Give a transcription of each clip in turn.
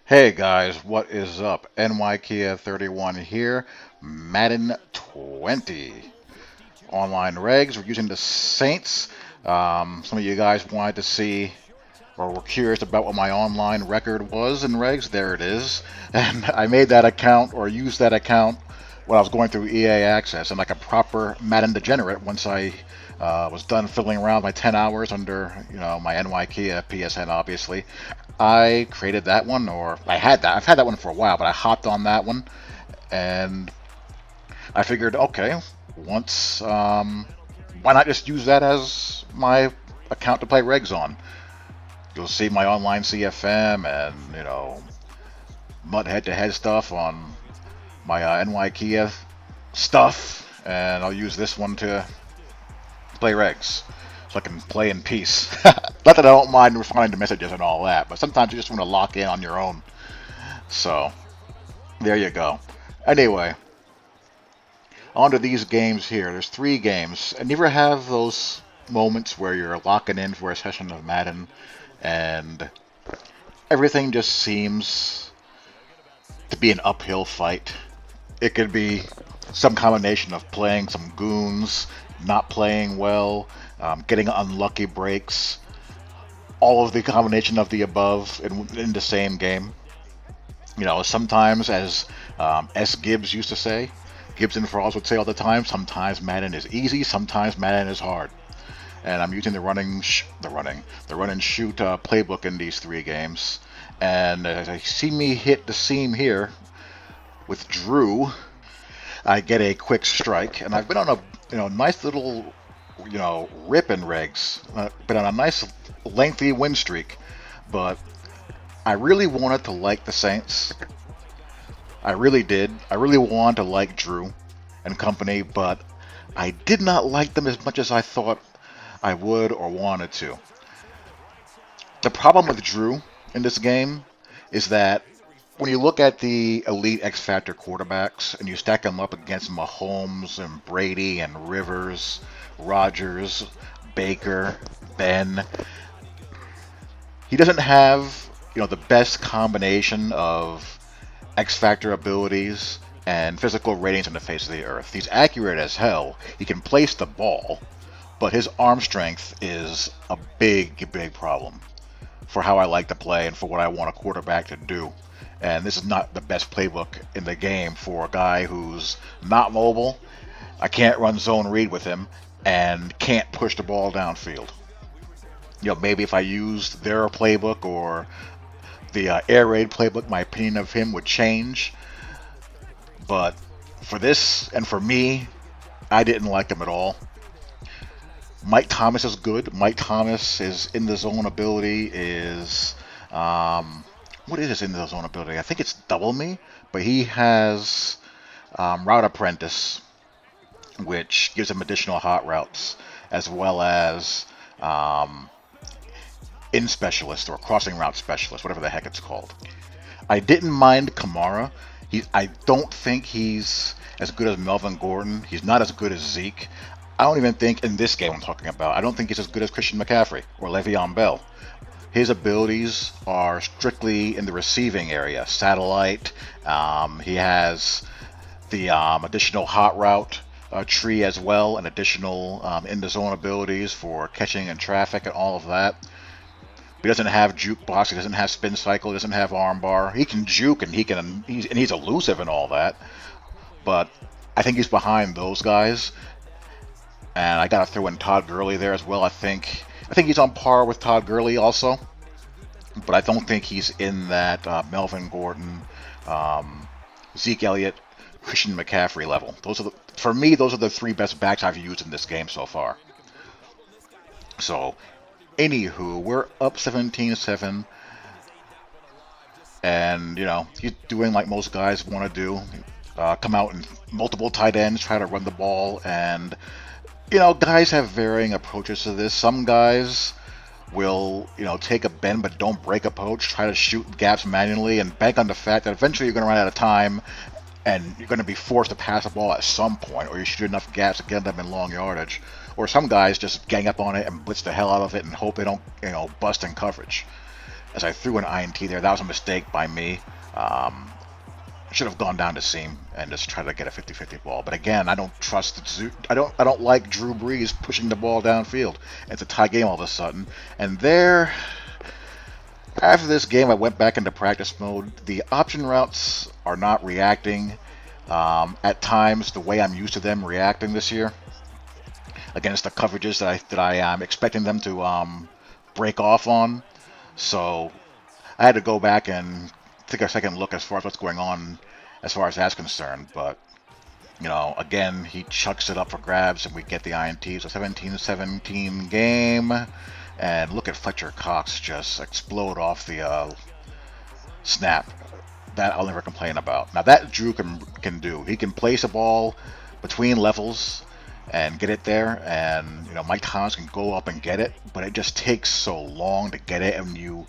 Hey guys, what is up? NYKia31 here, Madden 20. Online regs, we're using the Saints. Some of you guys wanted to see or were curious about what my online record was in regs. There it is. And I made that account or used that account when I was going through EA Access and like a proper Madden degenerate once I was done fiddling around my 10 hours under, my NYKia PSN, obviously. I created that one, or I had that. I've had that one for a while, but I hopped on that one, and I figured, okay, once, why not just use that as my account to play regs on? You'll see my online CFM and mud head-to-head stuff on my NY stuff, and I'll use this one to play regs, so I can play in peace. Not that I don't mind responding to messages and all that, but sometimes you just want to lock in on your own. So there you go. Anyway, on to these games here. There's three games, and you ever have those moments where you're locking in for a session of Madden and everything just seems to be an uphill fight? It could be some combination of playing some goons, not playing well, getting unlucky breaks, all of the combination of the above in the same game. Sometimes, as S. Gibbs used to say, Gibbs and Frost would say all the time, sometimes Madden is easy, sometimes Madden is hard. And I'm using the run and shoot playbook in these three games. And as I see me hit the seam here with Drew, I get a quick strike, and I've been on a nice little rip in regs, been on a nice lengthy win streak, but I really wanted to like the Saints. I really did. I really wanted to like Drew and company, but I did not like them as much as I thought I would or wanted to. The problem with Drew in this game is that when you look at the elite X Factor quarterbacks and you stack them up against Mahomes and Brady and Rivers, Rodgers, Baker, Ben, he doesn't have the best combination of X Factor abilities and physical ratings on the face of the earth. He's accurate as hell. He can place the ball, but his arm strength is a big, big problem for how I like to play and for what I want a quarterback to do. And this is not the best playbook in the game for a guy who's not mobile. I can't run zone read with him and can't push the ball downfield. Maybe if I used their playbook or the air raid playbook, my opinion of him would change. But for this and for me, I didn't like him at all. Mike Thomas is good. Mike Thomas is in the zone ability is what is his in the zone ability? I think it's double me, but he has route apprentice, which gives him additional hot routes as well as in specialist or crossing route specialist, whatever the heck it's called. I didn't mind Kamara. I don't think he's as good as Melvin Gordon. He's not as good as Zeke. I don't even think in this game I'm talking about, I don't think he's as good as Christian McCaffrey or Le'Veon Bell. His abilities are strictly in the receiving area. Satellite. He has the additional hot route tree as well, and additional in the zone abilities for catching in traffic and all of that. He doesn't have jukebox. He doesn't have spin cycle. He doesn't have armbar. He can juke and he's elusive and all that. But I think he's behind those guys. And I gotta throw in Todd Gurley there as well. I think he's on par with Todd Gurley also, but I don't think he's in that Melvin Gordon, Zeke Elliott, Christian McCaffrey level. For me, those are the three best backs I've used in this game so far. So, anywho, we're up 17-7, and he's doing like most guys want to do, come out in multiple tight ends, try to run the ball, and guys have varying approaches to this. Some guys will, take a bend but don't break approach, try to shoot gaps manually, and bank on the fact that eventually you're going to run out of time and you're going to be forced to pass the ball at some point, or you shoot enough gaps to get them in long yardage. Or some guys just gang up on it and blitz the hell out of it and hope they don't, bust in coverage. as I threw an INT there. That was a mistake by me. Um, should have gone down to seam and just try to get a 50-50 ball. But again, I don't trust I don't like Drew Brees pushing the ball downfield. It's a tie game all of a sudden. And there, after this game, I went back into practice mode. The option routes are not reacting at times the way I'm used to them reacting this year against the coverages that I am expecting them to break off on. So I had to go back and take a second look as far as what's going on as far as that's concerned. But, you know, again, he chucks it up for grabs and we get the INT. So 17-17 game. And look at Fletcher Cox just explode off the snap. That I'll never complain about. Now that Drew can do. He can place a ball between levels and get it there, and you know Mike Thomas can go up and get it, but it just takes so long to get it. And you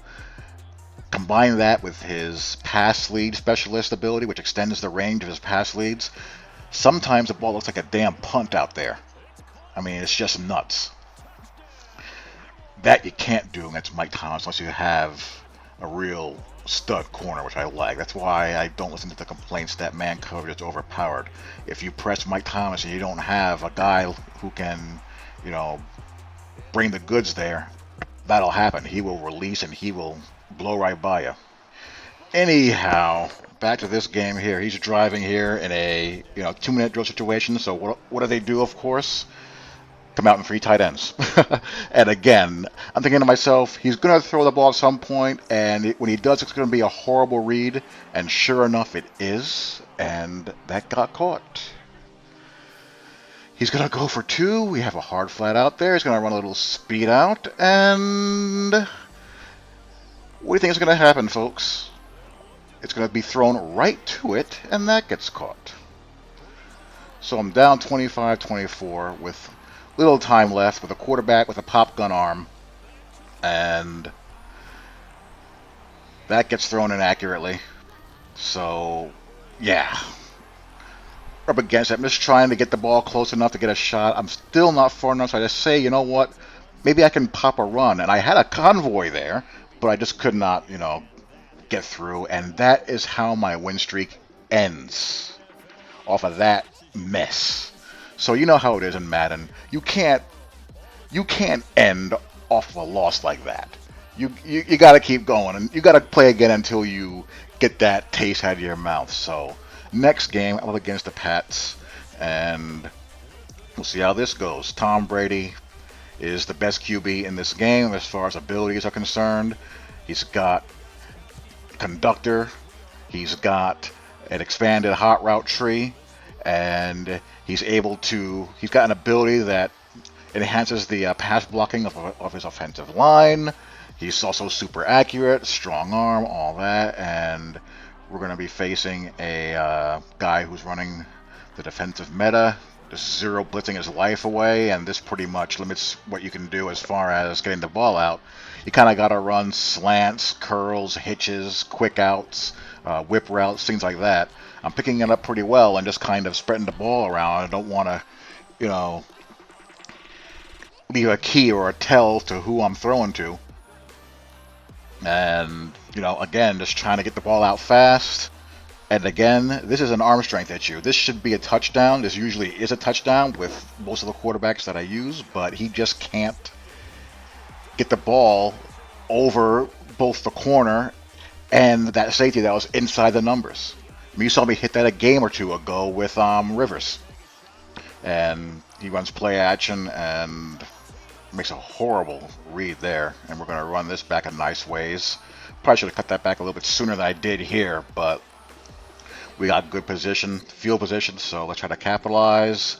combine that with his pass lead specialist ability, which extends the range of his pass leads. Sometimes the ball looks like a damn punt out there. I mean, it's just nuts. That you can't do against Mike Thomas unless you have a real stud corner, which I like. That's why I don't listen to the complaints that man coverage is overpowered. If you press Mike Thomas and you don't have a guy who can, you know, bring the goods there, that'll happen. He will release and he will blow right by you. Anyhow, back to this game here. He's driving here in a 2-minute drill situation. So what do they do? Of course, come out in 3 tight ends. And again, I'm thinking to myself, he's going to throw the ball at some point, and when he does, it's going to be a horrible read. And sure enough, it is. And that got caught. He's going to go for 2. We have a hard flat out there. He's going to run a little speed out. And what do you think is going to happen, folks? It's going to be thrown right to it, and that gets caught. So I'm down 25-24 with little time left, with a quarterback with a pop gun arm, and that gets thrown inaccurately. So, yeah. Up against it. I'm just trying to get the ball close enough to get a shot. I'm still not far enough, so I just say, you know what? Maybe I can pop a run. And I had a convoy there, but I just could not, get through. And that is how my win streak ends. Off of that mess. So you know how it is in Madden. You can't end off of a loss like that. You got to keep going, and you got to play again until you get that taste out of your mouth. So next game, I'm up against the Pats, and we'll see how this goes. Tom Brady is the best QB in this game as far as abilities are concerned. He's got conductor. He's got an expanded hot route tree, and he's got an ability that enhances the pass blocking of his offensive line. He's also super accurate, strong arm, all that, and we're going to be facing a guy who's running the defensive meta, just zero blitzing his life away, and this pretty much limits what you can do as far as getting the ball out. You kind of got to run slants, curls, hitches, quick outs, whip routes, things like that. I'm picking it up pretty well and just kind of spreading the ball around. I don't want to, leave a key or a tell to who I'm throwing to. And, again, just trying to get the ball out fast. And again, this is an arm strength issue. This should be a touchdown. This usually is a touchdown with most of the quarterbacks that I use, but he just can't get the ball over both the corner and that safety that was inside the numbers. I mean, you saw me hit that a game or two ago with Rivers. And he runs play action and makes a horrible read there. And we're going to run this back in nice ways. Probably should have cut that back a little bit sooner than I did here, but we got good position, field position, so let's try to capitalize.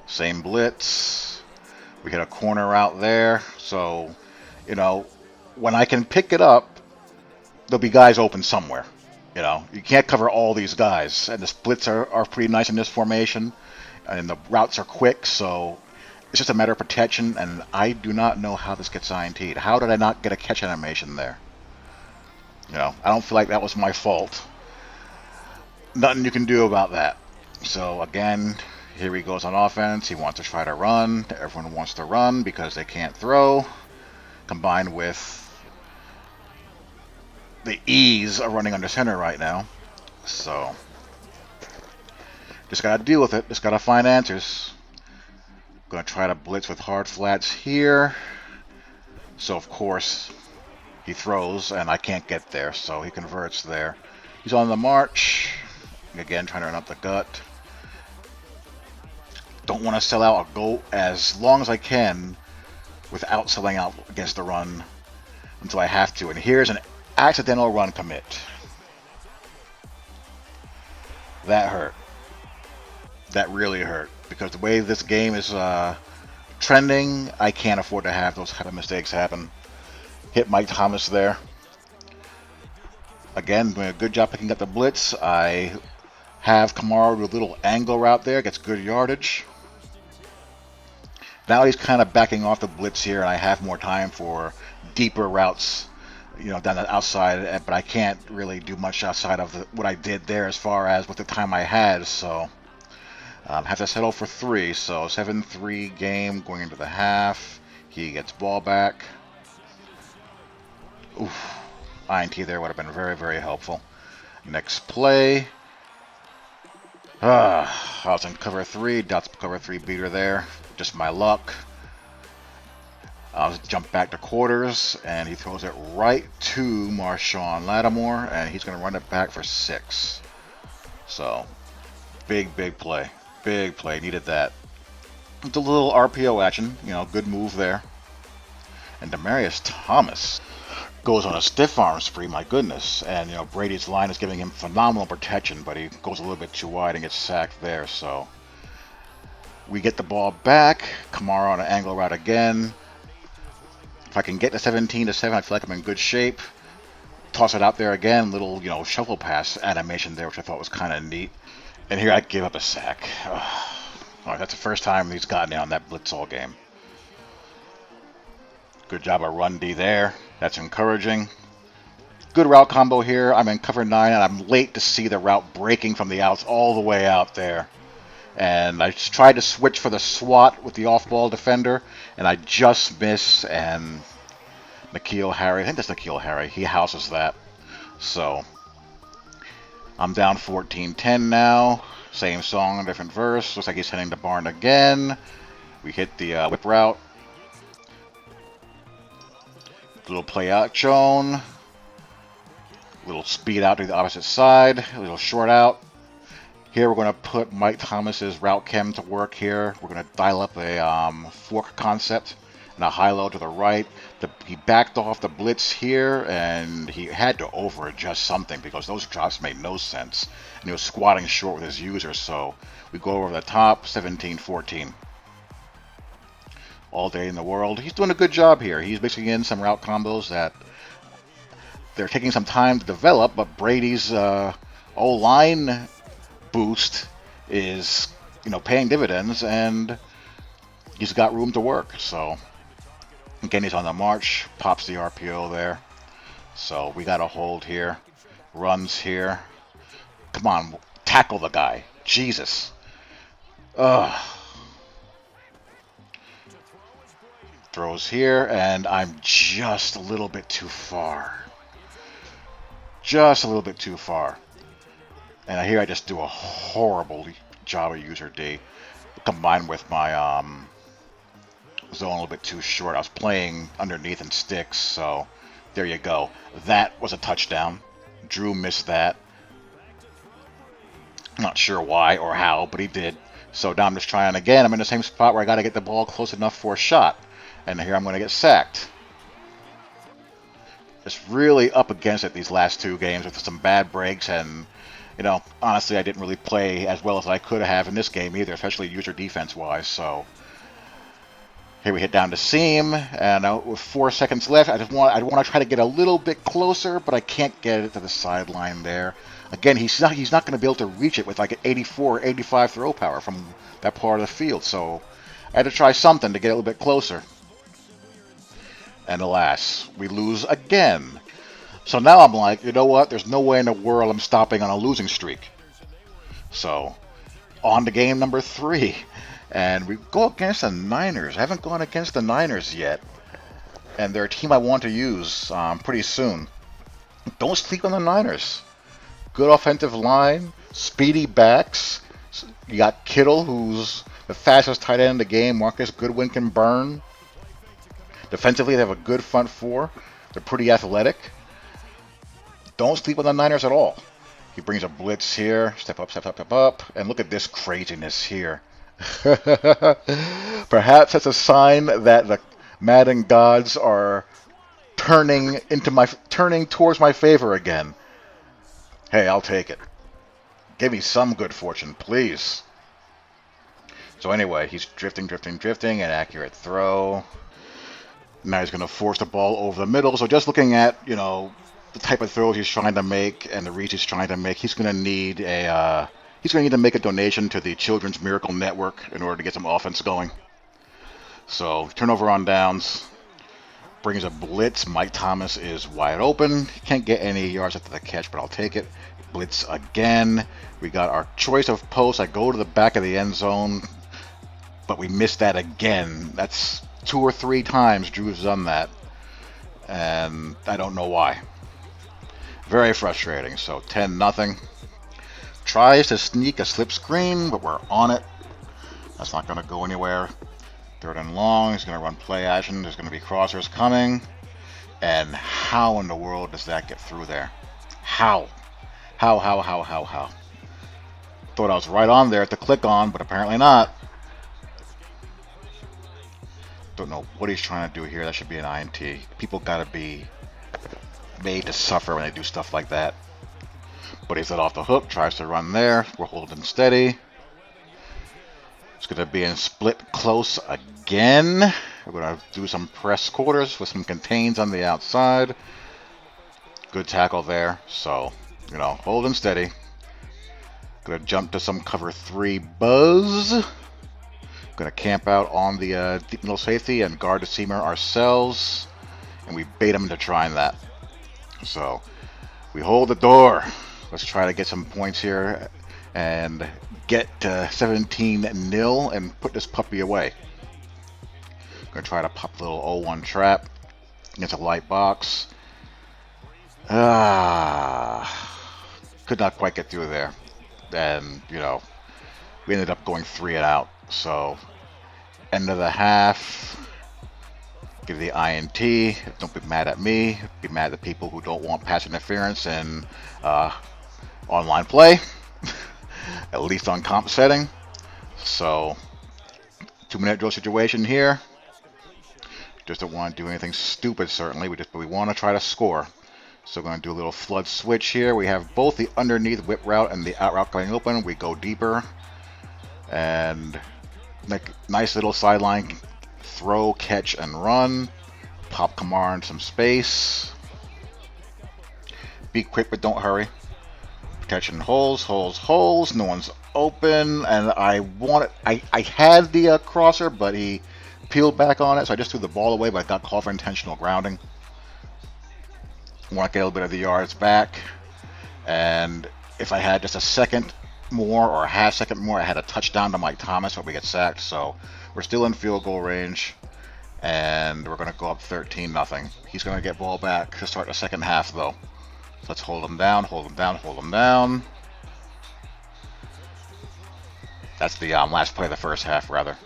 Same blitz. We hit a corner out there. So, when I can pick it up, there'll be guys open somewhere. You can't cover all these guys. And the splits are pretty nice in this formation. And the routes are quick, so it's just a matter of protection. And I do not know how this gets INT'd. How did I not get a catch animation there? I don't feel like that was my fault. Nothing you can do about that. So again, here he goes on offense. He wants to try to run. Everyone wants to run because they can't throw. combined with the ease of running under center right now. So just gotta deal with it. Just gotta find answers. Gonna try to blitz with hard flats here. So of course he throws and I can't get there, so he converts there. He's on the march. Again, trying to run up the gut. Don't want to sell out. I'll go as long as I can without selling out against the run until I have to. And here's an accidental run commit. That hurt. That really hurt. Because the way this game is trending, I can't afford to have those kind of mistakes happen. Hit Mike Thomas there. Again, doing a good job picking up the blitz. I have Kamara with a little angle route there. Gets good yardage. Now he's kind of backing off the blitz here, and I have more time for deeper routes, down the outside. But I can't really do much outside of what I did there as far as with the time I had. So have to settle for 3. So 7-3 game going into the half. He gets ball back. Oof. INT there would have been very, very helpful. Next play. I was in cover 3. Dots cover 3 beater there. Just my luck. I'll jump back to quarters, and he throws it right to Marshawn Lattimore, and he's going to run it back for 6. So, big play. Big play. Needed that. It's a little RPO action. Good move there. And Demaryius Thomas goes on a stiff arm spree, my goodness. And, Brady's line is giving him phenomenal protection, but he goes a little bit too wide and gets sacked there. So we get the ball back. Kamara on an angle route again. If I can get to 17-7, I feel like I'm in good shape. Toss it out there again. Little, shuffle pass animation there, which I thought was kind of neat. And here I give up a sack. Right, that's the first time he's gotten me on that blitz all game. Good job of run D there. That's encouraging. Good route combo here. I'm in cover 9, and I'm late to see the route breaking from the outs all the way out there. And I just tried to switch for the swat with the off-ball defender, and I just miss. And N'Keal Harry, I think that's N'Keal Harry, he houses that. So I'm down 14-10 now. Same song, different verse. Looks like he's heading to Barn again. We hit the whip route. Little play out shown. Little speed out to the opposite side. A little short out. Here we're going to put Mike Thomas's route chem to work here. We're going to dial up a fork concept and a high-low to the right. He backed off the blitz here, and he had to over-adjust something because those drops made no sense. And he was squatting short with his user, so we go over the top, 17-14. All day in the world. He's doing a good job here. He's mixing in some route combos that they're taking some time to develop, but Brady's O-line boost is, paying dividends, and he's got room to work. So, again, he's on the march, pops the RPO there. So, we got a hold here. Runs here. Come on, tackle the guy. Jesus. Ugh. Throws here, and I'm just a little bit too far. Just a little bit too far. And here I just do a horrible job of user D, combined with my zone a little bit too short. I was playing underneath in sticks, so there you go. That was a touchdown. Drew missed that. Not sure why or how, but he did. So now I'm just trying again. I'm in the same spot where I got to get the ball close enough for a shot. And here I'm going to get sacked. Just really up against it these last 2 games with some bad breaks. And, honestly, I didn't really play as well as I could have in this game either, especially user defense-wise. So here we hit down to seam. And with 4 seconds left, I want to try to get a little bit closer, but I can't get it to the sideline there. Again, he's not going to be able to reach it with like an 84 or 85 throw power from that part of the field. So I had to try something to get a little bit closer. And alas, we lose again. So now I'm like, you know what? There's no way in the world I'm stopping on a losing streak. So, on to game number 3. And we go against the Niners. I haven't gone against the Niners yet. and they're a team I want to use pretty soon. Don't sleep on the Niners. Good offensive line, speedy backs. You got Kittle, who's the fastest tight end in the game. Marcus Goodwin can burn. Defensively, they have a good front four. They're pretty athletic. Don't sleep on the Niners at all. He brings a blitz here. Step up, step up, step up. And look at this craziness here. Perhaps that's a sign that the Madden gods are turning towards my favor again. Hey, I'll take it. Give me some good fortune, please. So anyway, he's drifting, an accurate throw. Now he's going to force the ball over the middle. So just looking at, the type of throws he's trying to make and the reads he's trying to make, he's going to need to make a donation to the Children's Miracle Network in order to get some offense going. So turnover on downs. Brings a blitz. Mike Thomas is wide open. He can't get any yards after the catch, but I'll take it. Blitz again. We got our choice of posts. I go to the back of the end zone, but we missed that again. That's 2 or 3 times Drew's done that, and I don't know why. Very frustrating. So 10-0. Tries to sneak a slip screen, but we're on it. That's not going to go anywhere. 3rd and long. He's going to run play action. There's going to be crossers coming. And how in the world does that get through there? How? How? Thought I was right on there to click on, but apparently not. Don't know what he's trying to do here. That should be an INT. People got to be made to suffer when they do stuff like that. But he's let off the hook. Tries to run there. We're holding steady. It's going to be in split close again. We're going to do some press quarters with some contains on the outside. Good tackle there. So, holding steady. Going to jump to some cover 3 buzz. Going to camp out on the deep middle safety and guard the seamer ourselves. And we bait him into trying that. So, we hold the door. Let's try to get some points here and get to 17-0 and put this puppy away. Gonna try to pop a little 0-1 trap against a light box. Could not quite get through there. And, we ended up going 3 and out. So, end of the half. Give the INT. Don't be mad at me. Be mad at the people who don't want pass interference and online play. At least on comp setting. So, 2-minute drill situation here. Just don't want to do anything stupid, certainly. But we want to try to score. So we're going to do a little flood switch here. We have both the underneath whip route and the out route going open. We go deeper. And make a nice little sideline throw, catch, and run. Pop Kamar in some space. Be quick, but don't hurry. Protection holes. No one's open. And I had the crosser, but he peeled back on it. So I just threw the ball away, but I got called for intentional grounding. Want to get a little bit of the yards back. And if I had just a second more or a half second more, I had a touchdown to Mike Thomas, but we get sacked. So we're still in field goal range. And we're going to go up 13-0. He's going to get ball back to start the second half, though. So let's hold him down. That's the last play of the first half, rather.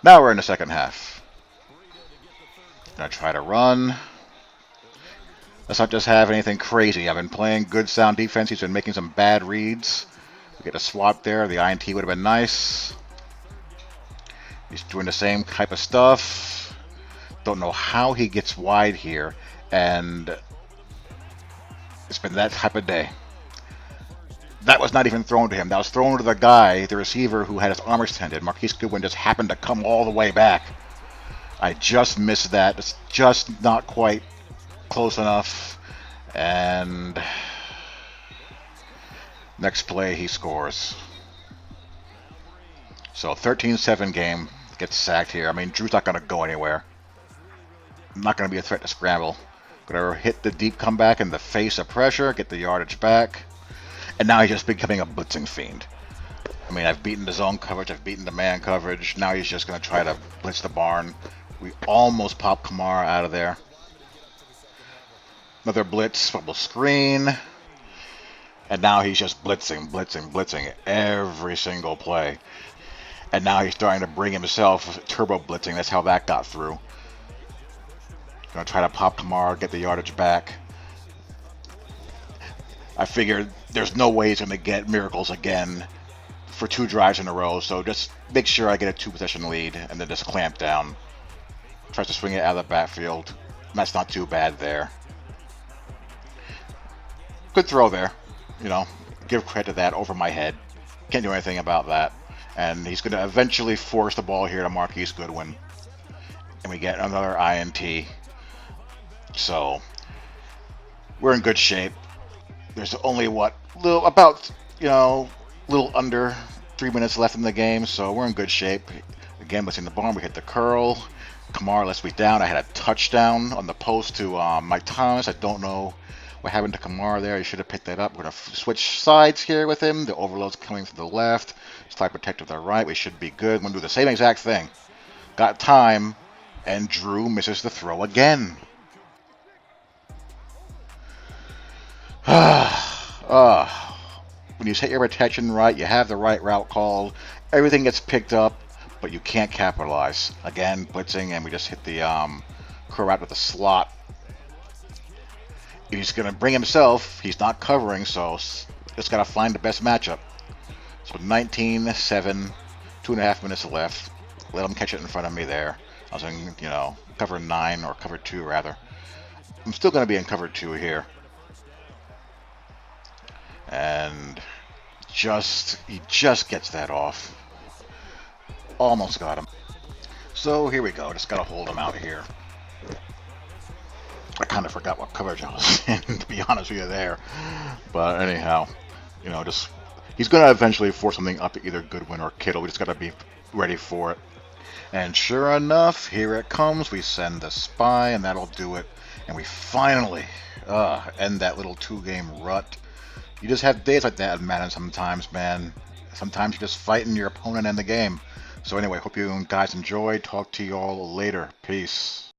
Now we're in the second half. Gonna try to run. Let's not just have anything crazy. I've been playing good sound defense. He's been making some bad reads. We get a swap there. The INT would have been nice. He's doing the same type of stuff. Don't know how he gets wide here. And it's been that type of day. That was not even thrown to him. That was thrown to the guy, the receiver, who had his arm extended. Marquise Goodwin just happened to come all the way back. I just missed that. It's just not quite close enough. And next play, he scores. So 13-7 game. Gets sacked here. I mean, Drew's not going to go anywhere. Not going to be a threat to scramble. Going to hit the deep comeback in the face of pressure. Get the yardage back. And now he's just becoming a blitzing fiend. I mean, I've beaten the zone coverage. I've beaten the man coverage. Now he's just going to try to blitz the barn. We almost popped Kamara out of there. Another blitz, bubble screen. And now he's just blitzing every single play. And now he's starting to bring himself turbo blitzing. That's how that got through. Gonna try to pop Kamara, get the yardage back. I figured there's no way he's gonna get miracles again for 2 drives in a row. So just make sure I get a 2-possession lead and then just clamp down. Tries to swing it out of the backfield. That's not too bad there. Good throw there. You know, give credit to that over my head. Can't do anything about that. And he's going to eventually force the ball here to Marquise Goodwin. And we get another INT. So, we're in good shape. There's only, little under 3 minutes left in the game. So, we're in good shape. Again, what's in the barn, we hit the curl. Kamara lets me down. I had a touchdown on the post to Mike Thomas. I don't know what happened to Kamara there. He should have picked that up. We're going to switch sides here with him. The overload's coming from the left. Slide protector to the right. We should be good. We're going to do the same exact thing. Got time, and Drew misses the throw again. When you set your protection right, you have the right route called, everything gets picked up, but you can't capitalize. Again, blitzing, and we just hit the curl route with the slot. He's going to bring himself. He's not covering, so just got to find the best matchup. So 19-7, 2.5 minutes left. Let him catch it in front of me there. I was in, cover 9 or cover 2 rather. I'm still going to be in cover 2 here. And he just gets that off. Almost got him. So here we go. Just got to hold him out here. I kind of forgot what coverage I was in, to be honest with you there. But anyhow, he's going to eventually force something up to either Goodwin or Kittle. We just got to be ready for it. And sure enough, here it comes. We send the spy, and that'll do it. And we finally end that little 2-game rut. You just have days like that in Madden sometimes, man. Sometimes you're just fighting your opponent in the game. So anyway, hope you guys enjoyed. Talk to you all later. Peace.